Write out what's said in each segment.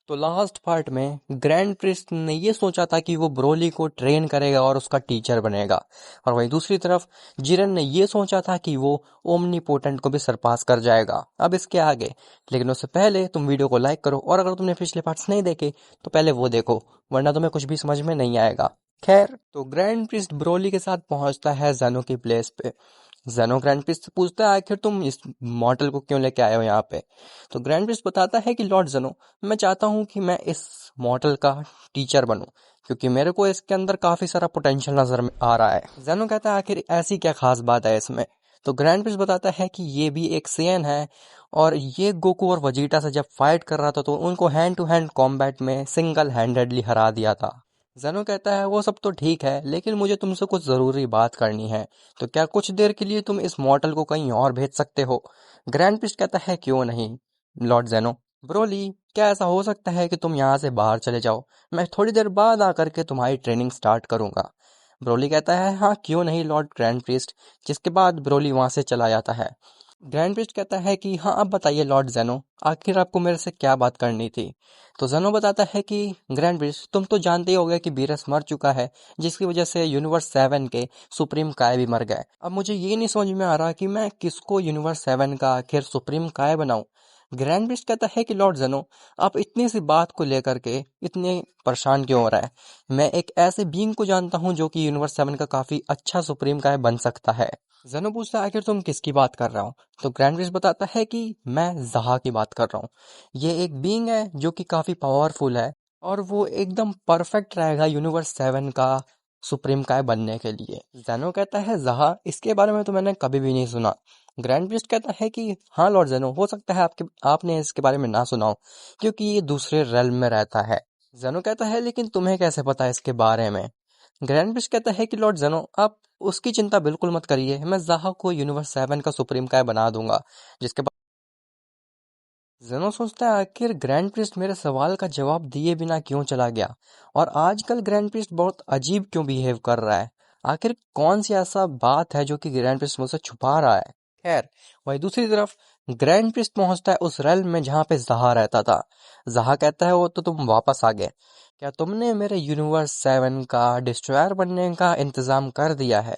तो last part में grand priest ने ये सोचा था कि वो ब्रोली को ट्रेन करेगा और उसका टीचर बनेगा, और वहीं दूसरी तरफ जिरन ने ये सोचा था कि वो ओमनीपोटेंट को भी सरपास कर जाएगा अब इसके आगे। लेकिन उससे पहले तुम वीडियो को लाइक करो, और अगर तुमने पिछले पार्ट्स नहीं देखे तो पहले वो देखो, वरना तुम्हें कुछ भी समझ में नहीं आएगा। खैर, तो ग्रैंड प्रिस्ट ब्रोली के साथ पहुंचता है जेनो की प्लेस पे। जेनो ग्रैंड प्रिस्ट से पूछता है आखिर तुम इस मॉडल को क्यों लेके आए हो यहाँ पे। तो ग्रैंड प्रिस्ट बताता है कि लॉर्ड जेनो, मैं चाहता हूँ कि मैं इस मॉडल का टीचर बनूं, क्योंकि मेरे को इसके अंदर काफी सारा पोटेंशियल नजर में आ रहा है। जेनो कहता है आखिर ऐसी क्या खास बात है इसमें। तो ग्रैंड प्रिस्ट बताता है कि ये भी एक सेन है, और ये गोकू और वजीटा से जब फाइट कर रहा था तो उनको हैंड टू हैंड कॉम्बैट में सिंगल हैंडेडली हरा दिया था। जेनो कहता है वो सब तो ठीक है, लेकिन मुझे तुमसे कुछ जरूरी बात करनी है। तो क्या कुछ देर के लिए तुम इस मॉडल को कहीं और भेज सकते हो। ग्रैंड प्रिस्ट कहता है क्यों नहीं लॉर्ड जेनो। ब्रोली, क्या ऐसा हो सकता है कि तुम यहाँ से बाहर चले जाओ, मैं थोड़ी देर बाद आकर के तुम्हारी ट्रेनिंग स्टार्ट करूंगा। ब्रोली कहता है हाँ क्यों नहीं लॉर्ड ग्रैंड प्रिस्ट, जिसके बाद ब्रोली वहां से चला जाता है। ग्रैंड प्रिस्ट कहता है कि हाँ अब बताइए लॉर्ड जेनो, आखिर आपको मेरे से क्या बात करनी थी। तो जेनो बताता है कि ग्रैंड प्रिस्ट, तुम तो जानते ही होगे कि बीरस मर चुका है, जिसकी वजह से यूनिवर्स 7 के सुप्रीम काय भी मर गए। अब मुझे ये नहीं समझ में आ रहा कि मैं किसको यूनिवर्स 7 का आखिर सुप्रीम काय बनाऊं। ग्रैंड प्रिस्ट कहता है कि लॉर्ड जेनो, आप इतनी सी बात को लेकर के इतने परेशान क्यों हो रहा है। मैं एक ऐसे बीइंग को जानता हूँ जो कि यूनिवर्स 7 का काफी अच्छा सुप्रीम काय बन सकता है। जेनो पूछता है आखिर तुम किसकी बात कर रहा हो। तो ग्रैंड प्रिस्ट बताता है कि मैं जहा की बात कर रहा हूँ। ये एक बीइंग है जो कि काफी पावरफुल है, और वो एकदम परफेक्ट रहेगा यूनिवर्स 7 का सुप्रीम काय बनने के लिए। जेनो कहता है जहा, इसके बारे में तो मैंने कभी भी नहीं सुना। ग्रैंड प्रिस्ट कहता है कि हाँ लॉर्ड जेनो, हो सकता है आपने इसके बारे में ना सुना हो, क्योंकि ये दूसरे रेल्म में रहता है। जेनो कहता है लेकिन तुम्हें कैसे पता है इसके बारे में। ग्रैंड प्रिस्ट कहता है कि लॉर्ड जेनो, आप उसकी चिंता बिल्कुल मत करिए, मैं जाहा को यूनिवर्स 7 का सुप्रीम काय बना दूंगा। जिसके बाद जेनो सोचता है आखिर ग्रैंड प्रिस्ट मेरे सवाल का जवाब दिए बिना क्यों चला गया, और आजकल ग्रैंड प्रिस्ट बहुत अजीब क्यों बिहेव कर रहा है। आखिर कौन सी ऐसा बात है जो कि ग्रैंड प्रिस्ट मुझसे छुपा रहा है। खैर, वही दूसरी तरफ ग्रैंड प्रिस्ट पहुंचता है उस रेल में जहां पे जहा रहता था। जहा कहता है वो तो तुम वापस आ गए, क्या तुमने मेरे यूनिवर्स 7 का डिस्ट्रॉयर बनने का इंतजाम कर दिया है।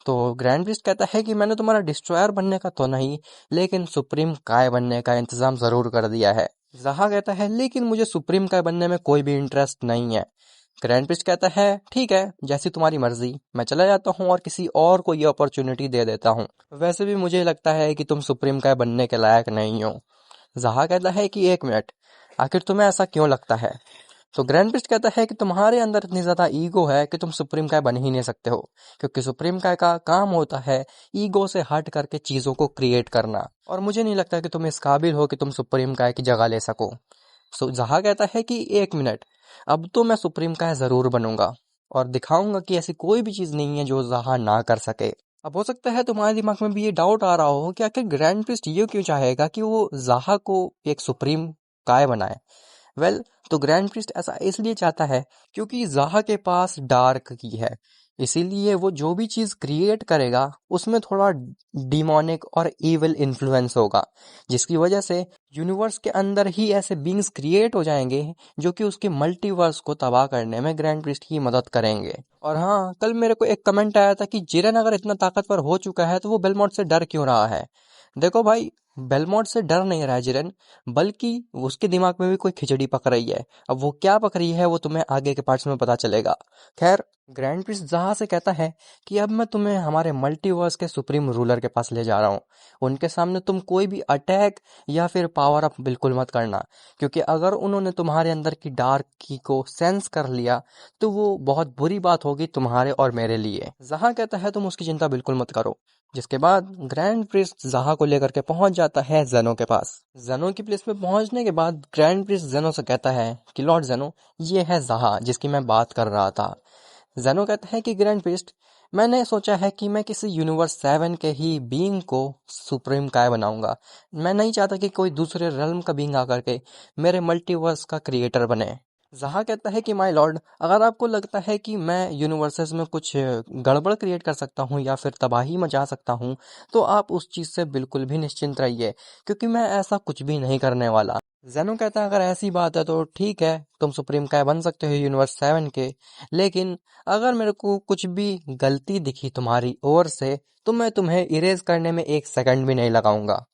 तो ग्रैंड प्रिस्ट कहता है कि मैंने तुम्हारा डिस्ट्रॉयर बनने का तो नहीं, लेकिन सुप्रीम काय बनने का इंतजाम जरूर कर दिया है। जहा कहता है लेकिन मुझे सुप्रीम काय बनने में कोई भी इंटरेस्ट नहीं है। ग्रैंड प्रिस्ट कहता है ठीक है, जैसी तुम्हारी मर्जी, मैं चला जाता हूँ और किसी और को ये अपॉर्चुनिटी दे देता हूँ। वैसे भी मुझे लगता है कि तुम सुप्रीम काय बनने के लायक नहीं हो। जहा कहता है कि एक मिनट, आखिर तुम्हें ऐसा क्यों लगता है। तो ग्रैंड प्रिस्ट कहता है कि तुम्हारे अंदर इतनी ज्यादा ईगो है कि तुम सुप्रीम काय बन ही नहीं सकते हो, क्योंकि सुप्रीम काय का काम होता है ईगो से हट करके चीजों को क्रिएट करना, और मुझे नहीं लगता कि तुम इस काबिल हो कि तुम सुप्रीम काय की जगह ले सको। सो जहा कहता है कि एक मिनट, अब तो मैं सुप्रीम काय जरूर बनूंगा, और दिखाऊंगा कि ऐसी कोई भी चीज नहीं है जो जहा ना कर सके। अब हो सकता है तुम्हारे दिमाग में भी ये डाउट आ रहा हो कि आखिर ग्रैंड प्रिस्ट ये क्यों चाहेगा कि वो जहा को एक सुप्रीम काय बनाए। वेल, तो ग्रैंड प्रिस्ट ऐसा इसलिए चाहता है क्योंकि जाहा के पास डार्क की है, इसीलिए वो जो भी चीज क्रिएट करेगा उसमें थोड़ा डिमोनिक और इविल इन्फ्लुएंस होगा, जिसकी वजह से यूनिवर्स के अंदर ही ऐसे बींग्स क्रिएट हो जाएंगे जो कि उसके मल्टीवर्स को तबाह करने में ग्रैंड प्रिस्ट की मदद करेंगे। और हाँ, कल मेरे को एक कमेंट आया था कि जिरन अगर इतना ताकतवर हो चुका है तो वो बेलमोट से डर क्यों रहा है। देखो भाई, बेलमोट से डर नहीं रहा है जिरन, बल्कि उसके दिमाग में भी कोई खिचड़ी पक रही है। अब वो क्या पक रही है वो तुम्हें आगे के पार्ट्स में पता चलेगा। खैर, ग्रैंड प्रिंस जहाँ से कहता है कि अब मैं तुम्हें हमारे मल्टीवर्स के सुप्रीम रूलर के पास ले जा रहा हूँ, उनके सामने तुम कोई भी अटैक या फिर पावर अप बिल्कुल मत करना, क्योंकि अगर उन्होंने तुम्हारे अंदर की डार्क की को सेंस कर लिया तो वो बहुत बुरी बात होगी तुम्हारे और मेरे लिए। जहाँ कहता है तुम उसकी चिंता बिल्कुल मत करो। जिसके बाद ग्रैंड प्रिस्ट जहा को लेकर के पहुंच जाता है जेनो के पास। जेनो की प्लेस में पहुंचने के बाद ग्रैंड प्रिस्ट जेनो से कहता है कि लॉर्ड जेनो, ये है जहा जिसकी मैं बात कर रहा था। जेनो कहता है कि ग्रैंड प्रिस्ट, मैंने सोचा है कि मैं किसी यूनिवर्स 7 के ही बीइंग को सुप्रीम काय बनाऊंगा। मैं नहीं चाहता कि कोई दूसरे रेल्म का बीइंग आकर के मेरे मल्टीवर्स का क्रिएटर बने। ज़हा कहता है कि माय लॉर्ड, अगर आपको लगता है कि मैं यूनिवर्सेस में कुछ गड़बड़ क्रिएट कर सकता हूँ या फिर तबाही मचा सकता हूँ, तो आप उस चीज़ से बिल्कुल भी निश्चिंत रहिए, क्योंकि मैं ऐसा कुछ भी नहीं करने वाला। जेनो कहता है अगर ऐसी बात है तो ठीक है, तुम सुप्रीम काय बन सकते हो यूनिवर्स 7 के, लेकिन अगर मेरे को कुछ भी गलती दिखी तुम्हारी ओर से तो मैं तुम्हें इरेज करने में 1 सेकंड भी नहीं लगाऊंगा।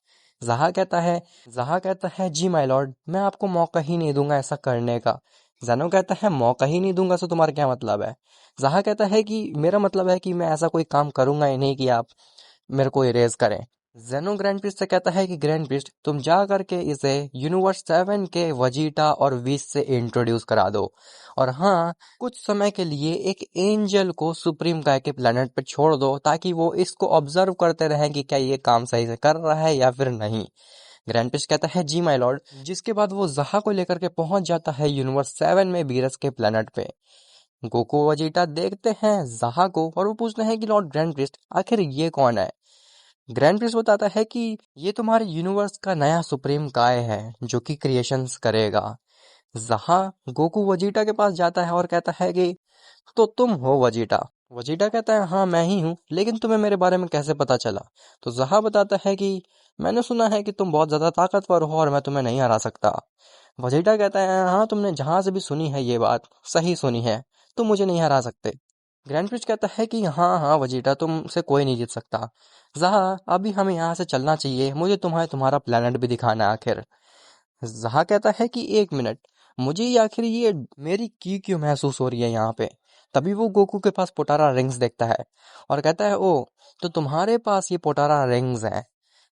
जहा कहता है जहा कहता है जी माय लॉर्ड, मैं आपको मौका ही नहीं दूंगा ऐसा करने का। जेनो कहता है मौका ही नहीं दूंगा तो तुम्हारा क्या मतलब है? जहा कहता है कि मेरा मतलब है कि मैं ऐसा कोई काम करूंगा ही नहीं कि आप मेरे को इरेज करें। जेनो ग्रैंड प्रिस्ट से कहता है कि ग्रैंड प्रिस्ट तुम जा करके इसे यूनिवर्स 7 के वजीटा और विस से इंट्रोड्यूस करा दो, और हाँ, कुछ समय के लिए एक एंजल को सुप्रीम काय के प्लेनेट पे छोड़ दो ताकि वो इसको ऑब्जर्व करते रहें कि क्या ये काम सही से कर रहा है या फिर नहीं। ग्रैंड प्रिस्ट कहता है जी माय लॉर्ड, जिसके बाद वो जहा को लेकर के पहुंच जाता है यूनिवर्स 7 में बीरस के प्लेनेट पे। गोकू वजीटा देखते हैं जहा को और वो पूछते हैं कि लॉर्ड ग्रैंड प्रिस्ट आखिर ये कौन है। ग्रैंड प्रिस्ट बताता है कि ये तुम्हारे यूनिवर्स का नया सुप्रीम काय है जो कि क्रिएशंस करेगा। जहा गोकू वजीटा के पास जाता है और कहता है कि तो तुम हो वजीटा। वजीटा कहता है हाँ मैं ही हूँ, लेकिन तुम्हें मेरे बारे में कैसे पता चला? तो जहा बताता है कि मैंने सुना है कि तुम बहुत ज्यादा ताकतवर हो और मैं तुम्हें नहीं हरा सकता। वजीटा कहता है हाँ, तुमने जहां से भी सुनी है ये बात सही सुनी है, तुम मुझे नहीं हरा सकते। ग्रैंड प्रिस्ट कहता है कि हाँ हाँ वजीटा, तुमसे कोई नहीं जीत सकता। जहा अभी हमें यहाँ से चलना चाहिए, मुझे तुम्हारा प्लेनेट भी दिखाना है आखिर। जहा कहता है कि 1 मिनट, मुझे ये आखिर ये मेरी की क्यों महसूस हो रही है यहाँ पे। तभी वो गोकू के पास पोटारा रिंग्स देखता है और कहता है ओ, तो तुम्हारे पास ये पोटारा रिंग्स हैं।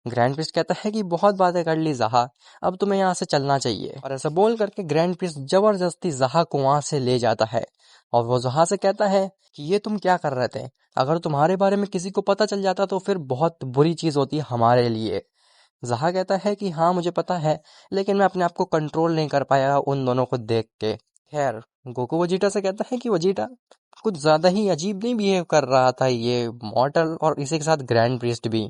ग्रैंड प्रिस्ट कहता है कि बहुत बातें कर ली जहा, अब तुम्हें यहाँ से चलना चाहिए। और ऐसा बोल करके ग्रैंड प्रिस्ट जबरदस्ती जहा को वहां से ले जाता है और वो जहा से कहता है कि ये तुम क्या कर रहे थे? अगर तुम्हारे बारे में किसी को पता चल जाता तो फिर बहुत बुरी चीज होती है हमारे लिए। जहा कहता है कि हाँ मुझे पता है, लेकिन मैं अपने आप को कंट्रोल नहीं कर पाया उन दोनों को देख के। खैर, गोकू वजीटा से कहता है कि वजीटा, कुछ ज्यादा ही अजीब नहीं बिहेव कर रहा था ये मॉर्टल, और इसी के साथ ग्रैंड प्रिस्ट भी।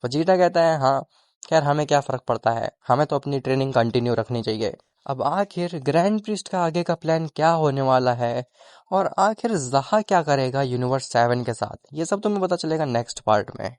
वजीटा कहता है हाँ, खैर हमें क्या फर्क पड़ता है, हमें तो अपनी ट्रेनिंग कंटिन्यू रखनी चाहिए। अब आखिर ग्रैंड प्रिस्ट का आगे का प्लान क्या होने वाला है और आखिर जहा क्या करेगा यूनिवर्स 7 के साथ, ये सब तुम्हें पता चलेगा नेक्स्ट पार्ट में।